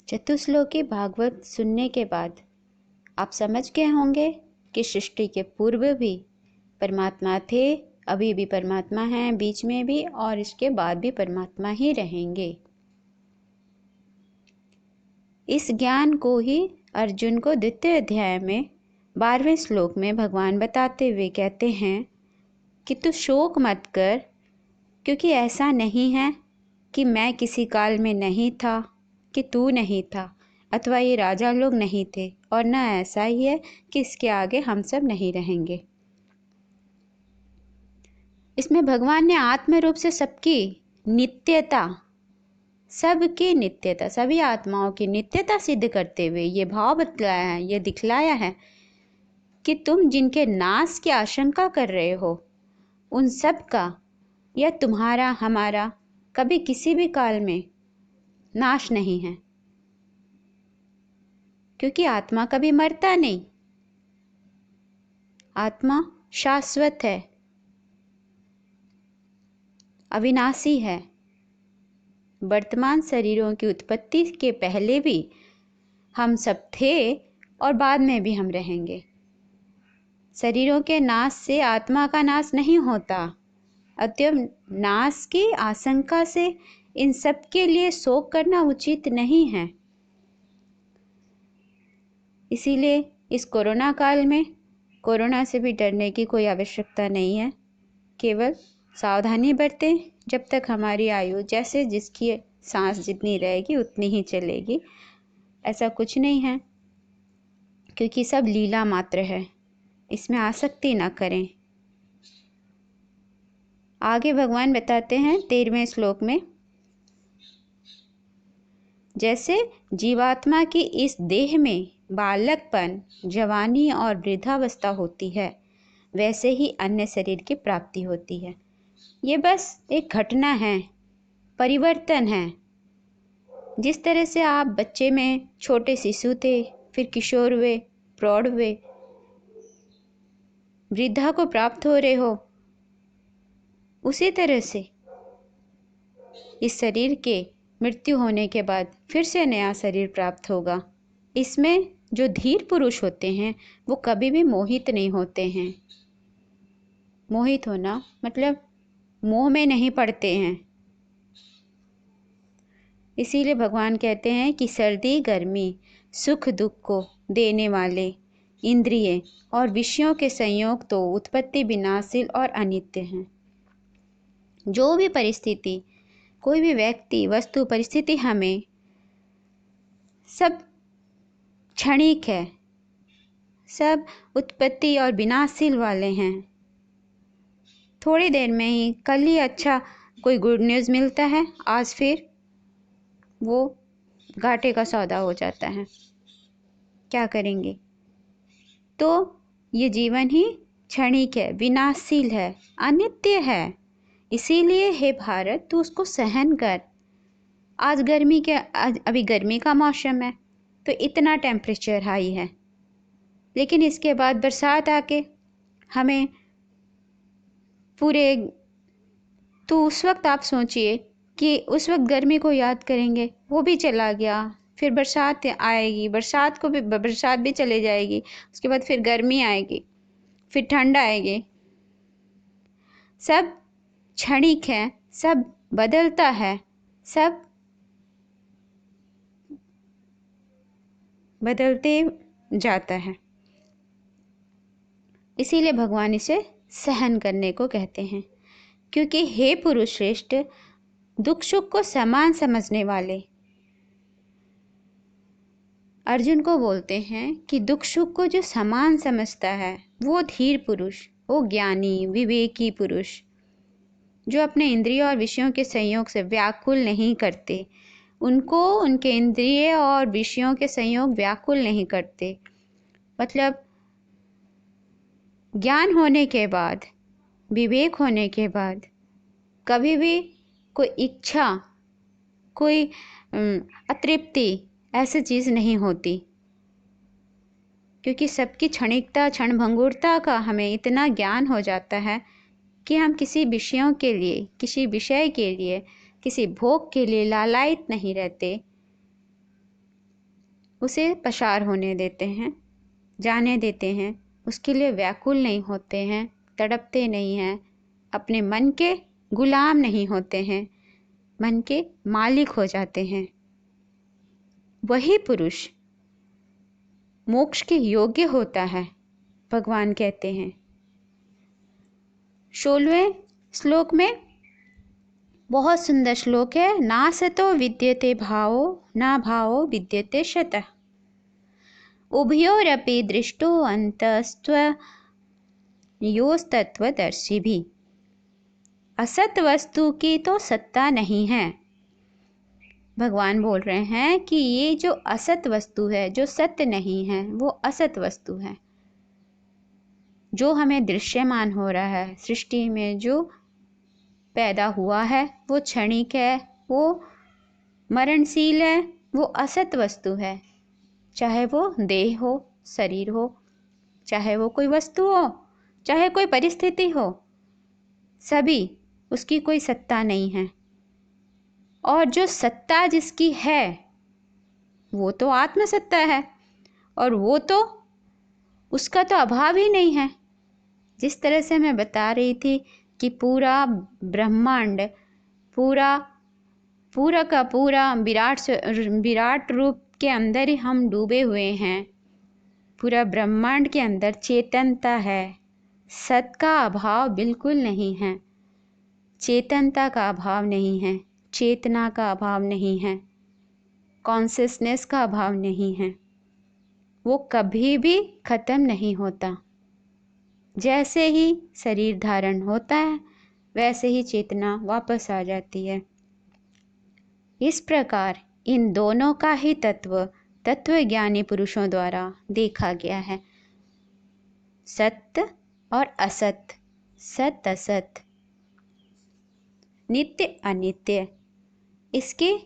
चतुश्लोकी भागवत सुनने के बाद आप समझ गए होंगे कि सृष्टि के पूर्व भी परमात्मा थे, अभी भी परमात्मा हैं, बीच में भी और इसके बाद भी परमात्मा ही रहेंगे। इस ज्ञान को ही अर्जुन को द्वितीय अध्याय में 12वें श्लोक में भगवान बताते हुए कहते हैं कि तू शोक मत कर, क्योंकि ऐसा नहीं है कि मैं किसी काल में नहीं था, कि तू नहीं था, अथवा ये राजा लोग नहीं थे, और न ऐसा ही है कि इसके आगे हम सब नहीं रहेंगे। इसमें भगवान ने आत्म रूप से सबकी नित्यता, सबकी नित्यता, सभी आत्माओं की नित्यता सिद्ध करते हुए ये भाव बतलाया है, ये दिखलाया है कि तुम जिनके नाश की आशंका कर रहे हो उन सब का या तुम्हारा हमारा कभी किसी भी काल में नाश नहीं है, क्योंकि आत्मा कभी मरता नहीं। आत्मा शाश्वत है, अविनाशी है। वर्तमान शरीरों की उत्पत्ति के पहले भी हम सब थे और बाद में भी हम रहेंगे। शरीरों के नाश से आत्मा का नाश नहीं होता, अतएव नाश की आशंका से इन सब के लिए शोक करना उचित नहीं है। इसीलिए इस कोरोना काल में कोरोना से भी डरने की कोई आवश्यकता नहीं है। केवल सावधानी बरतें, जब तक हमारी आयु जैसे जिसकी सांस जितनी रहेगी उतनी ही चलेगी। ऐसा कुछ नहीं है, क्योंकि सब लीला मात्र है, इसमें आसक्ति ना करें। आगे भगवान बताते हैं 13वें श्लोक में, जैसे जीवात्मा की इस देह में बालकपन, जवानी और वृद्धावस्था होती है, वैसे ही अन्य शरीर की प्राप्ति होती है। ये बस एक घटना है, परिवर्तन है। जिस तरह से आप बच्चे में छोटे शिशु थे, फिर किशोर हुए, प्रौढ़ हुए, वृद्धा को प्राप्त हो रहे हो, उसी तरह से इस शरीर के मृत्यु होने के बाद फिर से नया शरीर प्राप्त होगा। इसमें जो धीर पुरुष होते हैं वो कभी भी मोहित नहीं होते हैं। मोहित होना मतलब मोह में नहीं पड़ते हैं। इसीलिए भगवान कहते हैं कि सर्दी गर्मी सुख दुख को देने वाले इंद्रिय और विषयों के संयोग तो उत्पत्ति विनाशील और अनित्य हैं। जो भी परिस्थिति, कोई भी व्यक्ति, वस्तु, परिस्थिति हमें सब क्षणिक है, सब उत्पत्ति और विनाशील वाले हैं। थोड़ी देर में ही, कल ही अच्छा कोई गुड न्यूज़ मिलता है, आज फिर वो घाटे का सौदा हो जाता है। क्या करेंगे? तो ये जीवन ही क्षणिक है, विनाशील है, अनित्य है। इसीलिए हे भारत, तू उसको सहन कर। आज अभी गर्मी का मौसम है तो इतना टेम्परेचर हाई है, लेकिन इसके बाद बरसात आके हमें तो उस वक्त आप सोचिए कि उस वक्त गर्मी को याद करेंगे, वो भी चला गया, फिर बरसात आएगी, बरसात भी चले जाएगी, उसके बाद फिर गर्मी आएगी, फिर ठंड आएगी। सब क्षणिक है, सब बदलता है, सब बदलते जाता है। इसीलिए भगवान इसे सहन करने को कहते हैं, क्योंकि हे पुरुष श्रेष्ठ, दुख सुख को समान समझने वाले अर्जुन को बोलते हैं कि दुख सुख को जो समान समझता है वो धीर पुरुष, वो ज्ञानी विवेकी पुरुष, जो अपने इंद्रियों और विषयों के संयोग से व्याकुल नहीं करते। उनको उनके इंद्रिय और विषयों के संयोग व्याकुल नहीं करते। मतलब ज्ञान होने के बाद, विवेक होने के बाद कभी भी कोई इच्छा, कोई अतृप्ति ऐसी चीज़ नहीं होती, क्योंकि सबकी क्षणिकता, क्षणभंगुरता का हमें इतना ज्ञान हो जाता है कि हम किसी विषयों के लिए, किसी विषय के लिए, किसी भोग के लिए लालायित नहीं रहते। उसे पसार होने देते हैं, जाने देते हैं, उसके लिए व्याकुल नहीं होते हैं, तड़पते नहीं हैं, अपने मन के गुलाम नहीं होते हैं, मन के मालिक हो जाते हैं, वही पुरुष मोक्ष के योग्य होता है, भगवान कहते हैं। 16वें श्लोक में बहुत सुंदर श्लोक है। नासतो विद्यते भावो ना भावो विद्यते शतः, उभयोरपि दृष्टो अंतस्त्व योस्तत्वदर्शी भी। असत वस्तु की तो सत्ता नहीं है। भगवान बोल रहे हैं कि ये जो असत वस्तु है, जो सत्य नहीं है, वो असत वस्तु है। जो हमें दृश्यमान हो रहा है, सृष्टि में जो पैदा हुआ है, वो क्षणिक है, वो मरणशील है, वो असत वस्तु है। चाहे वो देह हो, शरीर हो, चाहे वो कोई वस्तु हो, चाहे कोई परिस्थिति हो, सभी उसकी कोई सत्ता नहीं है। और जो सत्ता जिसकी है वो तो आत्मसत्ता है, और वो तो उसका तो अभाव ही नहीं है। जिस तरह से मैं बता रही थी कि पूरा ब्रह्मांड, पूरा का पूरा विराट रूप के अंदर ही हम डूबे हुए हैं। पूरा ब्रह्मांड के अंदर चेतनता है, सत का अभाव बिल्कुल नहीं है, चेतनता का अभाव नहीं है, चेतना का अभाव नहीं है, कॉन्शियसनेस का अभाव नहीं है। वो कभी भी खत्म नहीं होता। जैसे ही शरीर धारण होता है वैसे ही चेतना वापस आ जाती है। इस प्रकार इन दोनों का ही तत्वज्ञानी पुरुषों द्वारा देखा गया है। सत्य और असत, सत असत, नित्य अनित्य, इसके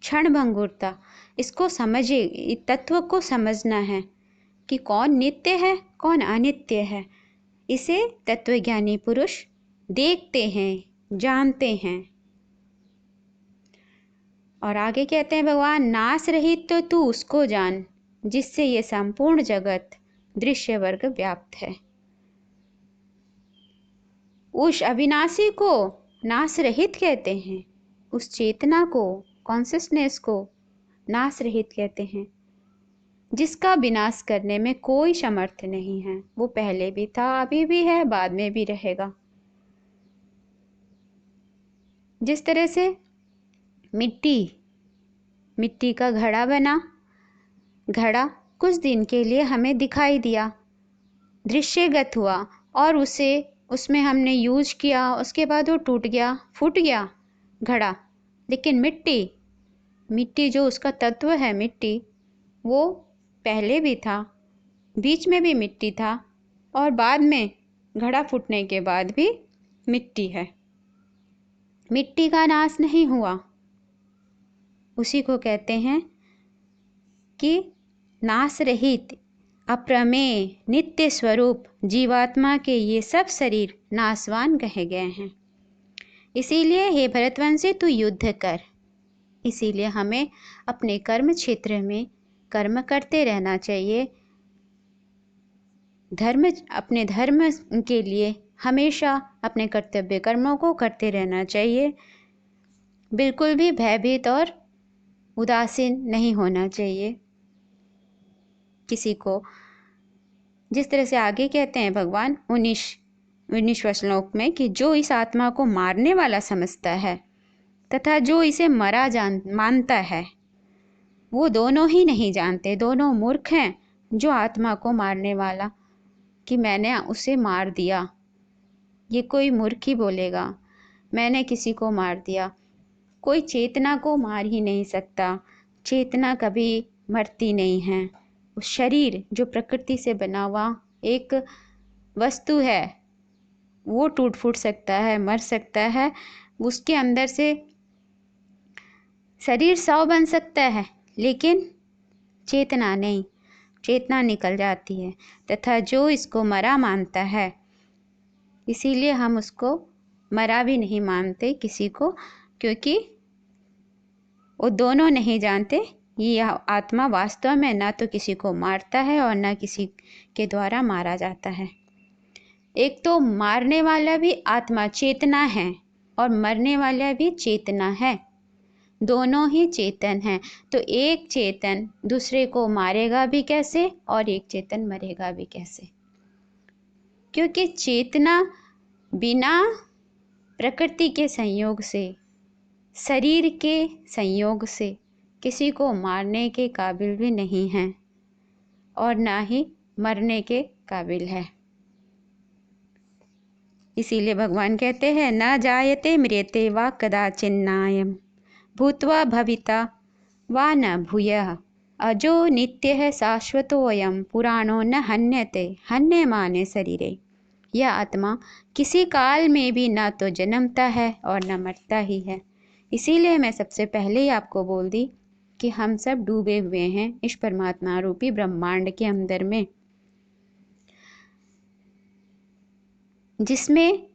क्षणभंगुरता, इसको समझे, तत्व को समझना है कि कौन नित्य है, कौन अनित्य है। इसे तत्वज्ञानी पुरुष देखते हैं, जानते हैं। और आगे कहते हैं भगवान, नाश रहित तो तू उसको जान जिससे ये संपूर्ण जगत दृश्य वर्ग व्याप्त है। उस अविनाशी को नाश रहित कहते हैं, उस चेतना को, कॉन्शियसनेस को नाश रहित कहते हैं, जिसका विनाश करने में कोई समर्थ नहीं है। वो पहले भी था, अभी भी है, बाद में भी रहेगा। जिस तरह से मिट्टी का घड़ा बना, घड़ा कुछ दिन के लिए हमें दिखाई दिया, दृश्यगत हुआ, और उसमें हमने यूज किया, उसके बाद वो टूट गया, फूट गया घड़ा। लेकिन मिट्टी जो उसका तत्व है, मिट्टी, वो पहले भी था, बीच में भी मिट्टी था, और बाद में घड़ा फूटने के बाद भी मिट्टी है। मिट्टी का नाश नहीं हुआ। उसी को कहते हैं कि नाश रहित, अप्रमेय, नित्य स्वरूप जीवात्मा के ये सब शरीर नाशवान कहे गए हैं। इसीलिए हे भरतवंशी तू युद्ध कर। इसीलिए हमें अपने कर्म क्षेत्र में कर्म करते रहना चाहिए। अपने धर्म के लिए हमेशा अपने कर्तव्य कर्मों को करते रहना चाहिए। बिल्कुल भी भयभीत और उदासीन नहीं होना चाहिए किसी को। जिस तरह से आगे कहते हैं भगवान 19वें श्लोक में कि जो इस आत्मा को मारने वाला समझता है तथा जो इसे मरा मानता है, वो दोनों ही नहीं जानते, दोनों मूर्ख हैं। जो आत्मा को मारने वाला कि मैंने उसे मार दिया, ये कोई मूर्ख ही बोलेगा, मैंने किसी को मार दिया। कोई चेतना को मार ही नहीं सकता। चेतना कभी मरती नहीं है। शरीर जो प्रकृति से बना हुआ एक वस्तु है, वो टूट फूट सकता है, मर सकता है, उसके अंदर से शरीर 100 बन सकता है, लेकिन चेतना नहीं, चेतना निकल जाती है। तथा जो इसको मरा मानता है, इसीलिए हम उसको मरा भी नहीं मानते किसी को, क्योंकि वो दोनों नहीं जानते ये आत्मा वास्तव में ना तो किसी को मारता है और ना किसी के द्वारा मारा जाता है। एक तो मारने वाला भी आत्मा चेतना है और मरने वाला भी चेतना है, दोनों ही चेतन हैं। तो एक चेतन दूसरे को मारेगा भी कैसे और एक चेतन मरेगा भी कैसे? क्योंकि चेतना बिना प्रकृति के संयोग से, शरीर के संयोग से किसी को मारने के काबिल भी नहीं है और ना ही मरने के काबिल है। इसीलिए भगवान कहते हैं न जायते म्रियते वा कदाचिन्नायम भूत्वा भविता वा न भूयः अजो नित्यः शाश्वतोऽयं पुराणो न हन्यते हन्यमाने शरीरे। यह आत्मा किसी काल में भी न तो जन्मता है और न मरता ही है। इसीलिए मैं सबसे पहले ही आपको बोल दी कि हम सब डूबे हुए हैं इस परमात्मा रूपी ब्रह्मांड के अंदर में, जिसमें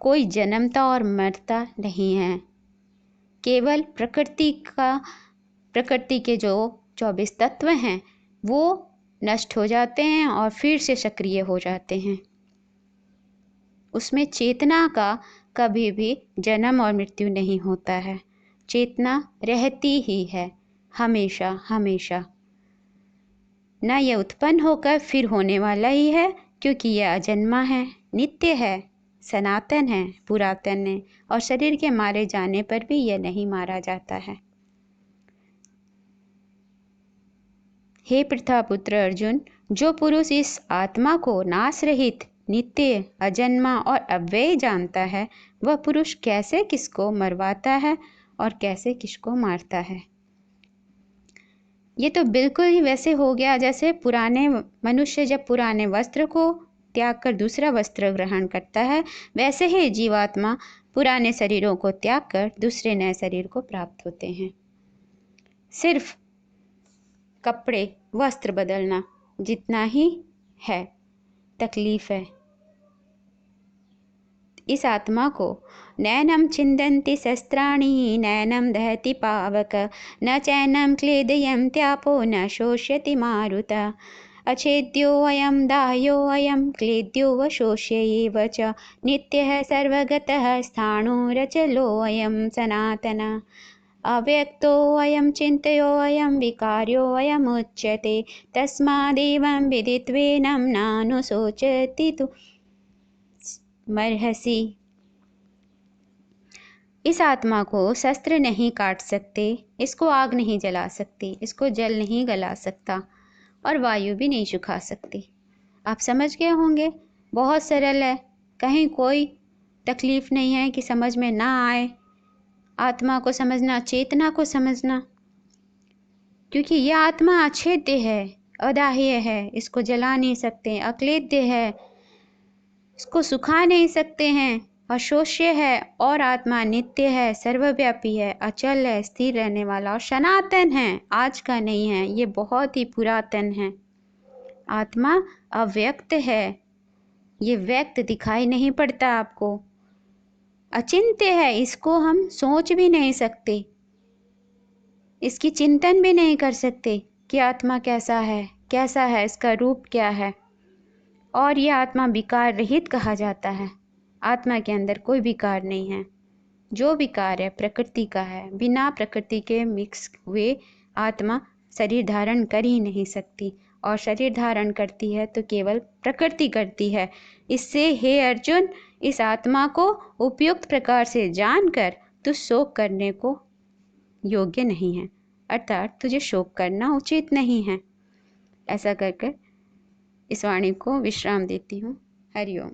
कोई जन्मता और मरता नहीं है। केवल प्रकृति के जो 24 तत्व हैं वो नष्ट हो जाते हैं और फिर से सक्रिय हो जाते हैं। उसमें चेतना का कभी भी जन्म और मृत्यु नहीं होता है। चेतना रहती ही है हमेशा हमेशा। न यह उत्पन्न होकर फिर होने वाला ही है, क्योंकि यह अजन्मा है, नित्य है, सनातन है, पुरातन है और शरीर के मारे जाने पर भी यह नहीं मारा जाता है। हे पृथापुत्र अर्जुन, जो पुरुष इस आत्मा को नाश रहित, नित्य, अजन्मा और अव्यय जानता है, वह पुरुष कैसे किसको मरवाता है और कैसे किसको मारता है। ये तो बिल्कुल ही वैसे हो गया जैसे पुराने मनुष्य जब पुराने वस्त्र को त्याग कर दूसरा वस्त्र ग्रहण करता है, वैसे ही जीवात्मा पुराने शरीरों को त्याग कर दूसरे नए शरीर को प्राप्त होते हैं। सिर्फ कपड़े वस्त्र बदलना जितना ही है तकलीफ है। इस आत्मा को नैनम छिन्दन्ति शस्त्राणि नैनम दहति पावक न चैनम क्लेदयन्त्यापो न शोष्यति मारुतः अच्छेद्योऽयं दाह्योऽयं क्लेद्यो व शोष्य एव च नित्यः सर्वगतः स्थाणुरचलोऽयं सनातनः अव्यक्तोऽयं चिन्तयोऽयं विकार्योऽयमुच्यते तस्मादेवं विदित्वेनं नानुशोचति तु मर्हसि। इस आत्मा को शस्त्र नहीं काट सकते, इसको आग नहीं जला सकती, इसको जल नहीं गला सकता और वायु भी नहीं सुखा सकती। आप समझ गए होंगे, बहुत सरल है, कहीं कोई तकलीफ नहीं है कि समझ में ना आए। आत्मा को समझना, चेतना को समझना, क्योंकि यह आत्मा अछेद्य है, अदाह्य है, इसको जला नहीं सकते, अक्लेद्य है, इसको सुखा नहीं सकते हैं, अशोष्य है और आत्मा नित्य है, सर्वव्यापी है, अचल है, स्थिर रहने वाला और सनातन है, आज का नहीं है, ये बहुत ही पुरातन है। आत्मा अव्यक्त है, ये व्यक्त दिखाई नहीं पड़ता आपको, अचिंत्य है, इसको हम सोच भी नहीं सकते, इसकी चिंतन भी नहीं कर सकते कि आत्मा कैसा है, इसका रूप क्या है। और यह आत्मा विकार रहित कहा जाता है। आत्मा के अंदर कोई विकार नहीं है, जो विकार है प्रकृति का है। बिना प्रकृति के मिक्स हुए आत्मा शरीर धारण कर ही नहीं सकती, और शरीर धारण करती है तो केवल प्रकृति करती है। इससे हे अर्जुन, इस आत्मा को उपयुक्त प्रकार से जानकर तू शोक करने को योग्य नहीं है, अर्थात तुझे शोक करना उचित नहीं है। ऐसा कर इस वाणी को विश्राम देती हूँ। हरि ओम।